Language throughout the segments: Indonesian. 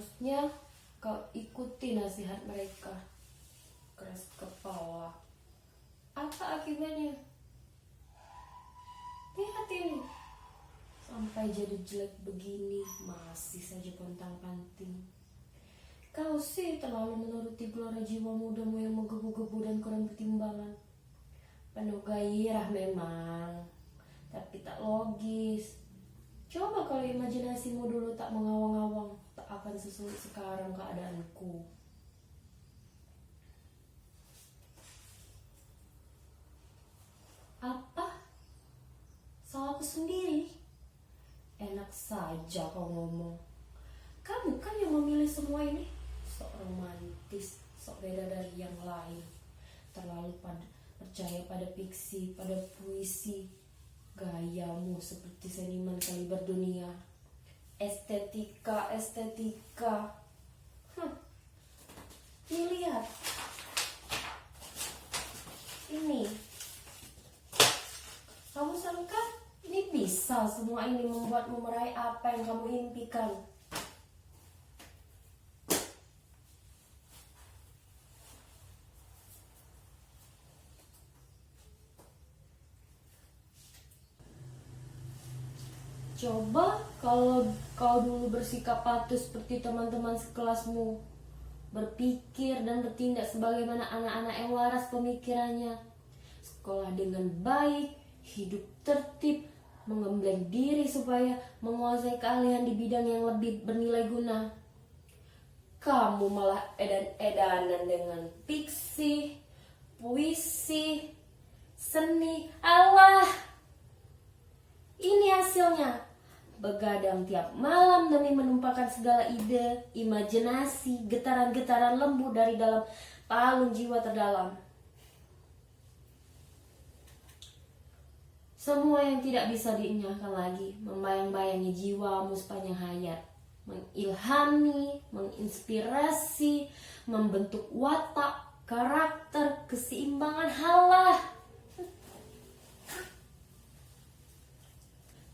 Seharusnya kau ikuti nasihat mereka. Keras kepala. Apa akibatnya? Lihat ini. Sampai jadi jelek begini, masih saja pontang-panting. Kau sih terlalu menuruti gelora jiwa mudamu yang menggebu-gebu dan kurang pertimbangan. Penuh gairah memang, tapi tak logis. Coba kalau imajinasimu dulu tak mengawang-awang, tak akan sesulit sekarang keadaanku. Apa? Salahku sendiri? Enak saja kau ngomong. Kamu kan yang memilih semua ini. Sok romantis, sok beda dari yang lain. Terlalu percaya pada fiksi, pada puisi. Gayamu seperti seniman kaliber dunia. Estetika. Ini lihat. Ini. Kamu sangka ini bisa semua ini membuatmu meraih apa yang kamu impikan? Coba kalau kau dulu bersikap patuh seperti teman-teman sekelasmu, berpikir dan bertindak sebagaimana anak-anak yang waras pemikirannya, sekolah dengan baik, hidup tertib, mengembleng diri supaya menguasai keahlian di bidang yang lebih bernilai guna. Kamu malah edan-edanan dengan fiksi, puisi, seni. Allah, ini hasilnya. Begadang tiap malam demi menumpahkan segala ide, imajinasi, getaran-getaran lembut dari dalam palung jiwa terdalam. Semua yang tidak bisa dinyahkan lagi, membayang-bayangi jiwamu sepanjang hayat, mengilhami, menginspirasi, membentuk watak, karakter, keseimbangan halah.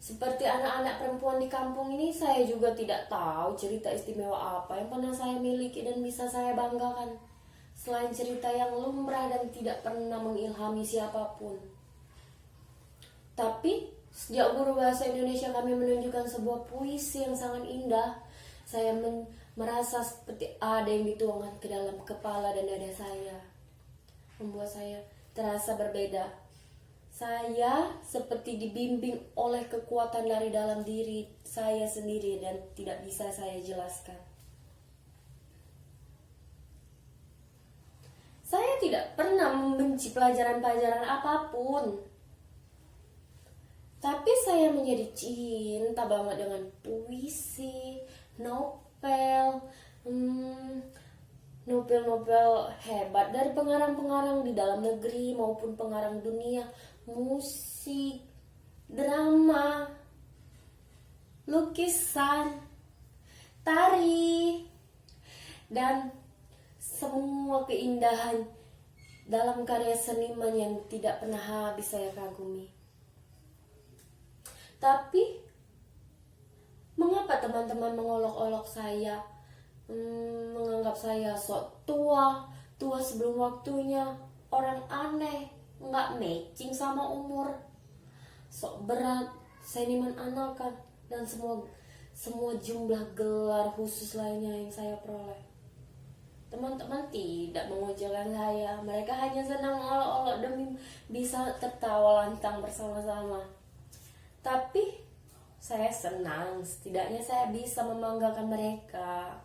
Seperti anak-anak perempuan di kampung ini, saya juga tidak tahu cerita istimewa apa yang pernah saya miliki dan bisa saya banggakan, selain cerita yang lumrah dan tidak pernah mengilhami siapapun. Tapi sejak guru bahasa Indonesia kami menunjukkan sebuah puisi yang sangat indah, saya merasa seperti ada yang dituangkan ke dalam kepala dan dada saya, membuat saya terasa berbeda. Saya seperti dibimbing oleh kekuatan dari dalam diri saya sendiri dan tidak bisa saya jelaskan. Saya tidak pernah membenci pelajaran-pelajaran apapun. Tapi saya menjadi cinta banget dengan puisi, novel hebat dari pengarang-pengarang di dalam negeri maupun pengarang dunia, musik, drama, lukisan, tari, dan semua keindahan dalam karya seniman yang tidak pernah habis saya kagumi. Tapi mengapa teman-teman mengolok-olok saya, menganggap saya sok tua sebelum waktunya, orang aneh, nggak matching sama umur, sok berat, seniman anakan, dan semua jumlah gelar khusus lainnya yang saya peroleh. Teman-teman tidak mengucilkan saya, mereka hanya senang mengolok-olok demi bisa tertawa lantang bersama-sama. Tapi saya senang, setidaknya saya bisa membanggakan mereka.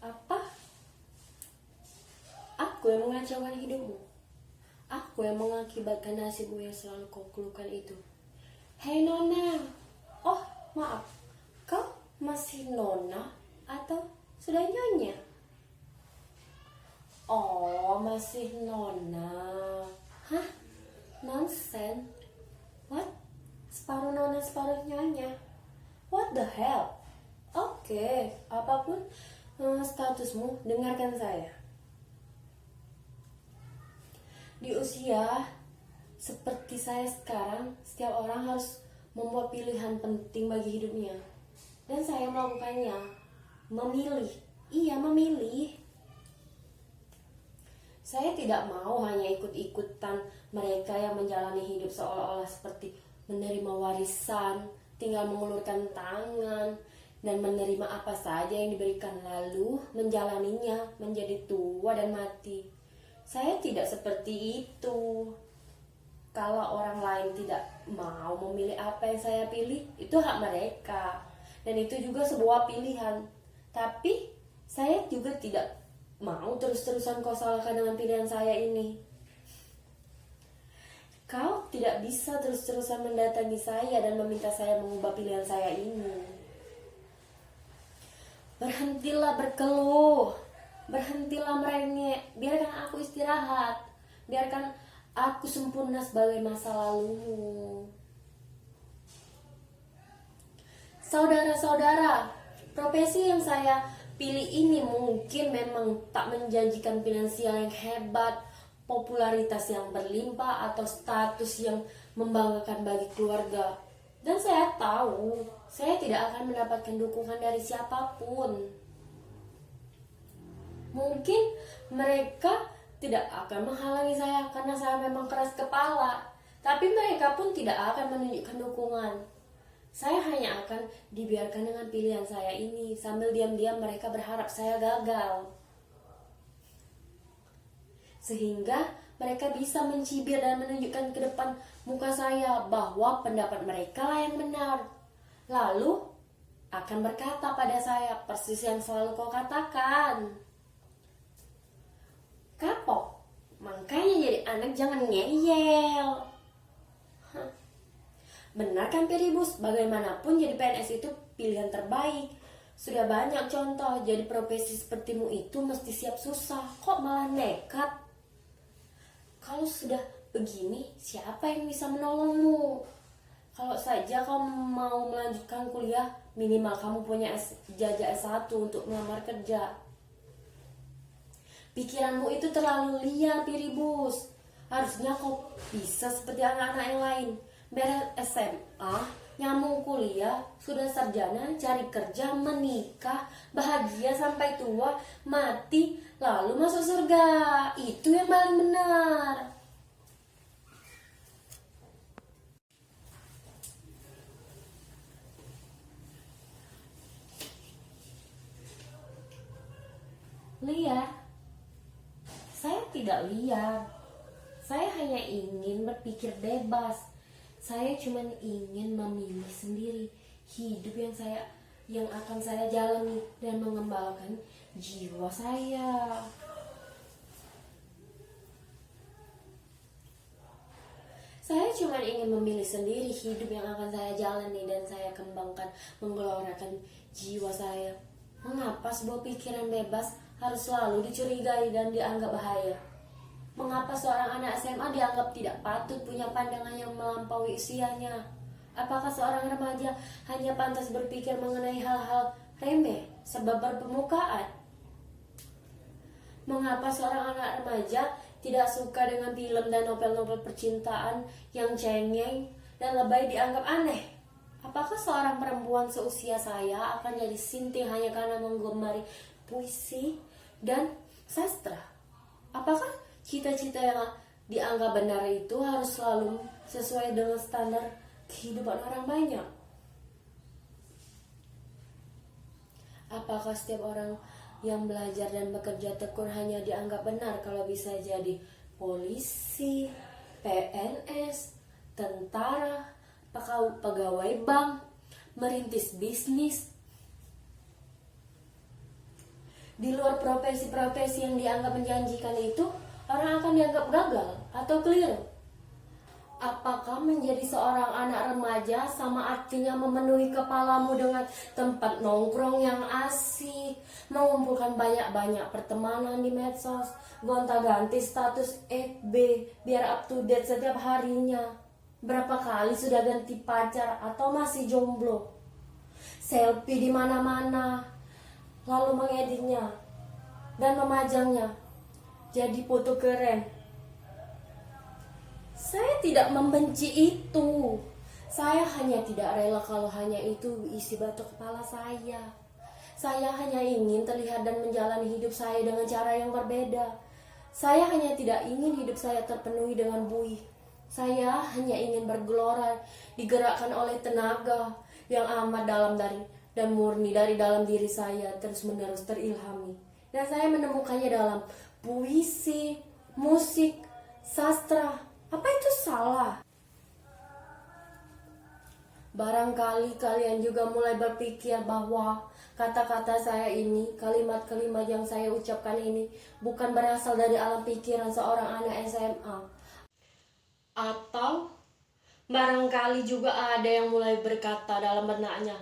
Apa? Aku yang mengacaukan hidupmu. Aku yang mengakibatkan nasibmu yang selalu kau keluhkan itu. Hei Nona. Oh, maaf. Kau masih Nona atau sudah Nyonya? Oh, masih Nona. Hah? Nonsense. What? Separuh Nona, separuh Nyonya. What the hell? Oke, apapun statusmu, dengarkan saya. Di usia Seperti saya sekarang, setiap orang harus membuat pilihan penting bagi hidupnya. Dan saya melakukannya. Memilih. Iya, memilih. Saya tidak mau hanya ikut-ikutan mereka yang menjalani hidup seolah-olah seperti menerima warisan, tinggal mengulurkan tangan, dan menerima apa saja yang diberikan lalu menjalaninya menjadi tua dan mati. Saya tidak seperti itu. Kalau orang lain tidak mau memilih apa yang saya pilih, itu hak mereka. Dan itu juga sebuah pilihan. Tapi saya juga tidak mau terus-terusan kau salahkan dengan pilihan saya ini. Kau tidak bisa terus-terusan mendatangi saya dan meminta saya mengubah pilihan saya ini. Berhentilah berkeluh. Berhentilah merengek. Biarkan aku istirahat. Biarkan aku sempurna sebagai masa lalumu. Saudara-saudara, profesi yang saya pilih ini mungkin memang tak menjanjikan finansial yang hebat, popularitas yang berlimpah, atau status yang membanggakan bagi keluarga. Dan saya tahu, saya tidak akan mendapatkan dukungan dari siapapun. Mungkin mereka tidak akan menghalangi saya karena saya memang keras kepala, tapi mereka pun tidak akan menunjukkan dukungan. Saya hanya akan dibiarkan dengan pilihan saya ini, sambil diam-diam mereka berharap saya gagal. Sehingga mereka bisa mencibir dan menunjukkan ke depan muka saya bahwa pendapat mereka lah yang benar. Lalu akan berkata pada saya persis yang selalu kau katakan. Kapok, makanya jadi anak jangan ngeyel. Benar kan Piribus, bagaimanapun jadi PNS itu pilihan terbaik. Sudah banyak contoh, jadi profesi sepertimu itu mesti siap susah. Kok malah nekat? Kalau sudah begini, siapa yang bisa menolongmu? Kalau saja kamu mau melanjutkan kuliah, minimal kamu punya ijazah S1 untuk melamar kerja. Pikiranmu itu terlalu liar, Piribus. Harusnya kau bisa seperti anak-anak yang lain. Beres SMA, nyambung kuliah, sudah sarjana, cari kerja, menikah, bahagia sampai tua, mati, lalu masuk surga. Itu yang paling benar. Liar? Saya tidak liar. Saya hanya ingin berpikir bebas. Saya cuma ingin memilih sendiri hidup yang akan saya jalani dan mengembangkan jiwa saya. Saya cuma ingin memilih sendiri hidup yang akan saya jalani dan saya kembangkan, menggelorakan jiwa saya. Mengapa sebuah pikiran bebas harus selalu dicurigai dan dianggap bahaya? Mengapa seorang anak SMA dianggap tidak patut punya pandangan yang melampaui usianya? Apakah seorang remaja hanya pantas berpikir mengenai hal-hal remeh sebab berpermukaan? Mengapa seorang anak remaja tidak suka dengan film dan novel-novel percintaan yang cengeng dan lebay dianggap aneh? Apakah seorang perempuan seusia saya akan jadi sinting hanya karena menggemari puisi dan sastra? Apakah cita-cita yang dianggap benar itu harus selalu sesuai dengan standar kehidupan orang banyak? Apakah setiap orang yang belajar dan bekerja tekun hanya dianggap benar kalau bisa jadi polisi, PNS, tentara, pegawai bank, merintis bisnis? Di luar profesi-profesi yang dianggap menjanjikan itu, orang akan dianggap gagal atau keliru. Apakah menjadi seorang anak remaja sama artinya memenuhi kepalamu dengan tempat nongkrong yang asik, mengumpulkan banyak-banyak pertemanan di medsos, gonta-ganti status FB biar up to date setiap harinya? Berapa kali sudah ganti pacar atau masih jomblo? Selfie di mana-mana, lalu mengeditnya dan memajangnya jadi foto keren. Saya tidak membenci itu. Saya hanya tidak rela kalau hanya itu isi batu kepala saya. Saya hanya ingin terlihat dan menjalani hidup saya dengan cara yang berbeda. Saya hanya tidak ingin hidup saya terpenuhi dengan buih. Saya hanya ingin bergelora, digerakkan oleh tenaga yang amat dalam dari dan murni dari dalam diri saya, terus-menerus terilhami. Dan saya menemukannya dalam puisi, musik, sastra. Apa itu salah? Barangkali kalian juga mulai berpikir bahwa kata-kata saya ini, kalimat-kalimat yang saya ucapkan ini bukan berasal dari alam pikiran seorang anak SMA. Atau barangkali juga ada yang mulai berkata dalam benaknya,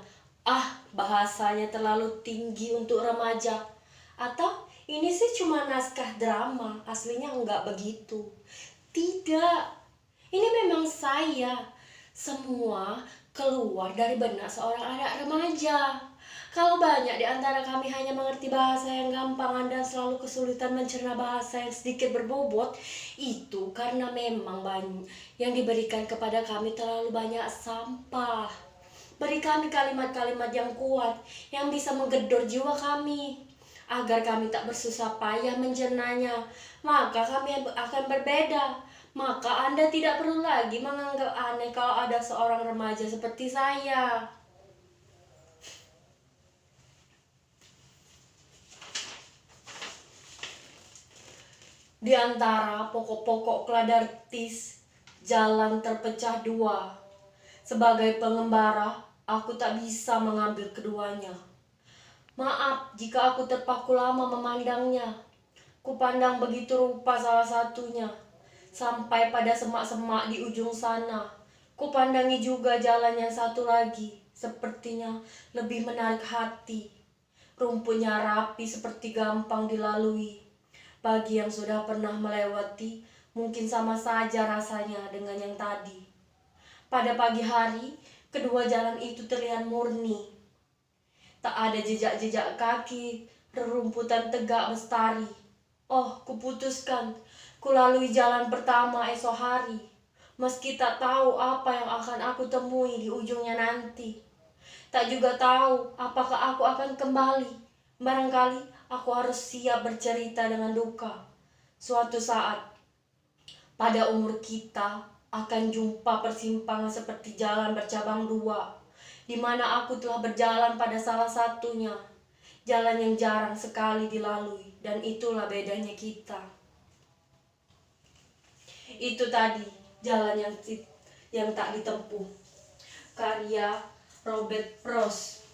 bahasanya terlalu tinggi untuk remaja. Atau ini sih cuma naskah drama, aslinya enggak begitu. Tidak, ini memang saya. Semua keluar dari benak seorang anak remaja. Kalau banyak di antara kami hanya mengerti bahasa yang gampang dan selalu kesulitan mencerna bahasa yang sedikit berbobot, itu karena memang banyak yang diberikan kepada kami terlalu banyak sampah. Beri kami kalimat-kalimat yang kuat, yang bisa menggedor jiwa kami, agar kami tak bersusah payah mencernanya. Maka kami akan berbeda. Maka Anda tidak perlu lagi menganggap aneh kalau ada seorang remaja seperti saya. Di antara pokok-pokok kladartis, jalan terpecah dua. Sebagai pengembara, aku tak bisa mengambil keduanya. Maaf jika aku terpaku lama memandangnya. Kupandang begitu rupa salah satunya. Sampai pada semak-semak di ujung sana. Kupandangi juga jalan yang satu lagi. Sepertinya lebih menarik hati. Rumputnya rapi seperti gampang dilalui. Bagi yang sudah pernah melewati, mungkin sama saja rasanya dengan yang tadi. Pada pagi hari, kedua jalan itu terlihat murni. Tak ada jejak-jejak kaki, rerumputan tegak bestari. Kuputuskan, kulalui jalan pertama esok hari. Meski tak tahu apa yang akan aku temui di ujungnya nanti. Tak juga tahu apakah aku akan kembali. Barangkali aku harus siap bercerita dengan duka. Suatu saat, pada umur kita akan jumpa persimpangan seperti jalan bercabang dua, di mana aku telah berjalan pada salah satunya. Jalan yang jarang sekali dilalui, dan itulah bedanya kita. Itu tadi, jalan yang tak ditempuh. Karya Robert Frost.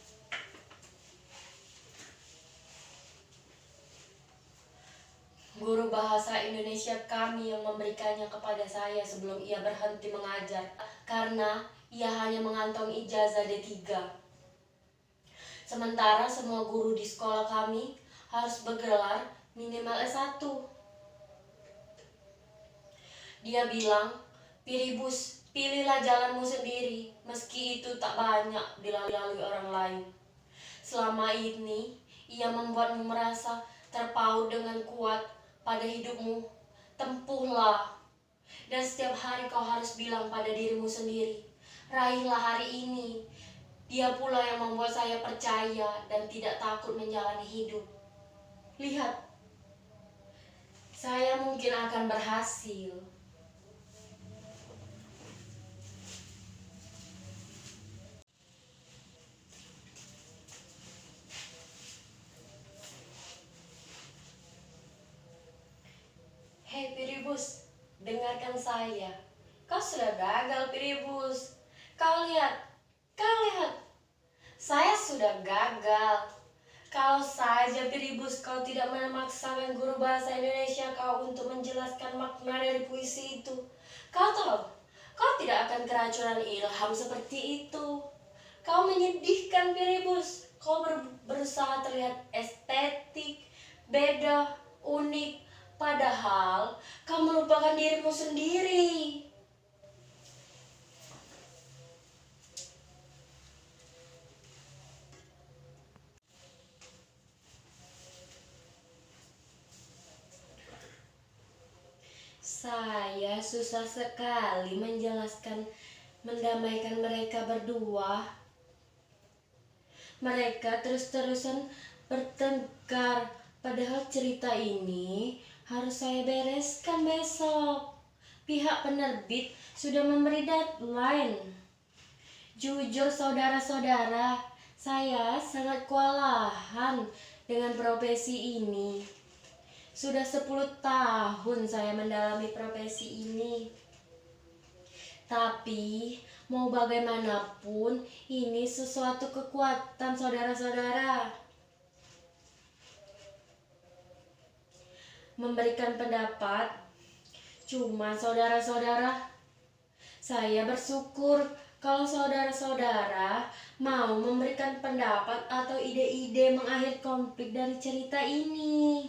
Guru bahasa Indonesia kami yang memberikannya kepada saya sebelum ia berhenti mengajar, karena ia hanya mengantongi ijazah D3. Sementara semua guru di sekolah kami harus bergelar minimal S1. Dia bilang, "Piribus, pilihlah jalanmu sendiri, meski itu tak banyak dilalui orang lain. Selama ini, ia membuatmu merasa terpaut dengan kuat pada hidupmu. Tempuhlah. Dan setiap hari kau harus bilang pada dirimu sendiri, raihlah hari ini. Dia pula yang membuat saya percaya dan tidak takut menjalani hidup. Lihat, saya mungkin akan berhasil." Hei Piribus, dengarkan saya. Kau sudah gagal, Piribus. Kau lihat, saya sudah gagal. Kalau saja Piribus kau tidak memaksakan guru bahasa Indonesia kau untuk menjelaskan makna dari puisi itu. Kau tahu, kau tidak akan keracunan ilham seperti itu. Kau menyedihkan, Piribus. Kau berusaha terlihat estetik, beda, unik. Padahal kau melupakan dirimu sendiri. Saya susah sekali mendamaikan mereka berdua. Mereka terus-terusan bertengkar, padahal cerita ini harus saya bereskan besok. Pihak penerbit sudah memberi deadline. Jujur saudara-saudara, saya sangat kewalahan dengan profesi ini. Sudah 10 tahun saya mendalami profesi ini. Tapi mau bagaimanapun ini sesuatu kekuatan saudara-saudara. Memberikan pendapat cuma saudara-saudara. Saya bersyukur kalau saudara-saudara mau memberikan pendapat atau ide-ide mengakhiri konflik dari cerita ini.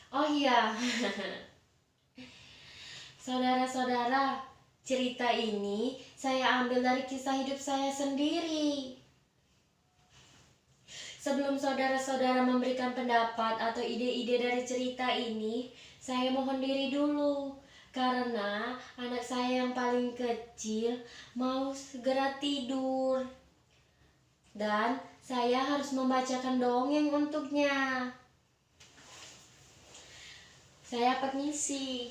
Oh iya, saudara-saudara, cerita ini saya ambil dari kisah hidup saya sendiri. Sebelum saudara-saudara memberikan pendapat atau ide-ide dari cerita ini, saya mohon diri dulu. Karena anak saya yang paling kecil mau segera tidur. Dan saya harus membacakan dongeng untuknya. Saya permisi.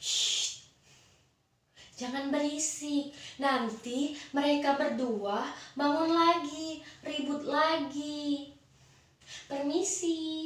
Shh, jangan berisik. Nanti mereka berdua bangun lagi, ribut lagi. Permisi.